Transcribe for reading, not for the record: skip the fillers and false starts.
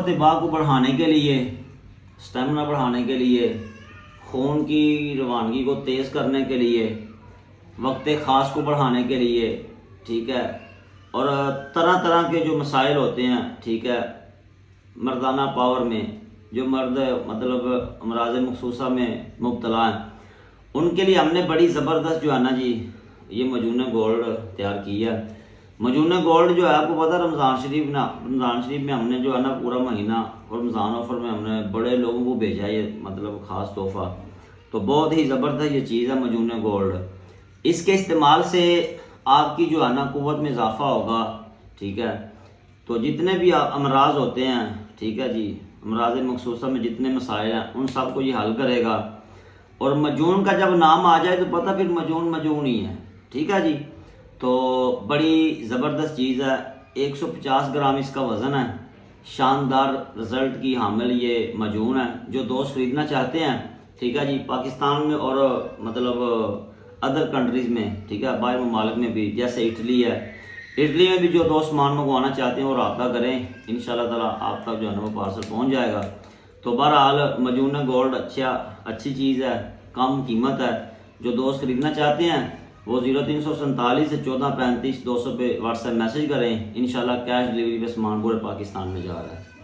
दिमाग को बढ़ाने के लिए, स्टेमिना बढ़ाने के लिए, खून की रवानगी को तेज़ करने के लिए, वक्त ख़ास को बढ़ाने के लिए, ठीक है, और तरह तरह के जो मसाइल होते हैं, ठीक है, मर्दाना पावर में जो मर्द मतलब अमराज मखसूसा में मुब्तला हैं, उनके लिए हमने बड़ी ज़बरदस्त जो है ना जी ये मजून गोल्ड तैयार की है। मजून गोल्ड जो है आपको पता रमज़ान शरीफ में हमने जो है ना पूरा महीना और रमज़ान ऑफ़र में हमने बड़े लोगों को भेजा है, ये मतलब ख़ास तोहफ़ा। तो बहुत ही ज़बरदस्त ये चीज़ है मजून गोल्ड। इसके इस्तेमाल से आपकी जो है ना क़ुव्वत में इजाफ़ा होगा, ठीक है। तो जितने भी अमराज होते हैं, ठीक है जी, अमराज मखसूसा में जितने मसाइल हैं उन सब को ये हल करेगा। और मजून का जब नाम आ जाए तो पता फिर मजून ही है, ठीक है जी। तो बड़ी ज़बरदस्त चीज़ है, 150 ग्राम इसका वज़न है, शानदार रिज़ल्ट की हामिल ये मजून है। जो दोस्त ख़रीदना चाहते हैं, ठीक है जी, पाकिस्तान में और मतलब अदर कंट्रीज़ में, ठीक है, बाहर ममालिक में भी, जैसे इटली है, इटली में भी जो दोस्त सामान मंगवाना चाहते हैं वो रब्ता करें, इंशाल्लाह ताला आप तक जो है ना वो पार्सल पहुँच जाएगा। तो बहरहाल मजून गोल्ड अच्छी चीज़ है, कम कीमत है। जो दोस्त ख़रीदना चाहते हैं वो 0347 से 1435 200 पे व्हाट्सएप मैसेज करें, इंशाल्लाह कैश डिलीवरी पे सामान पूरे पाकिस्तान में जा रहा है।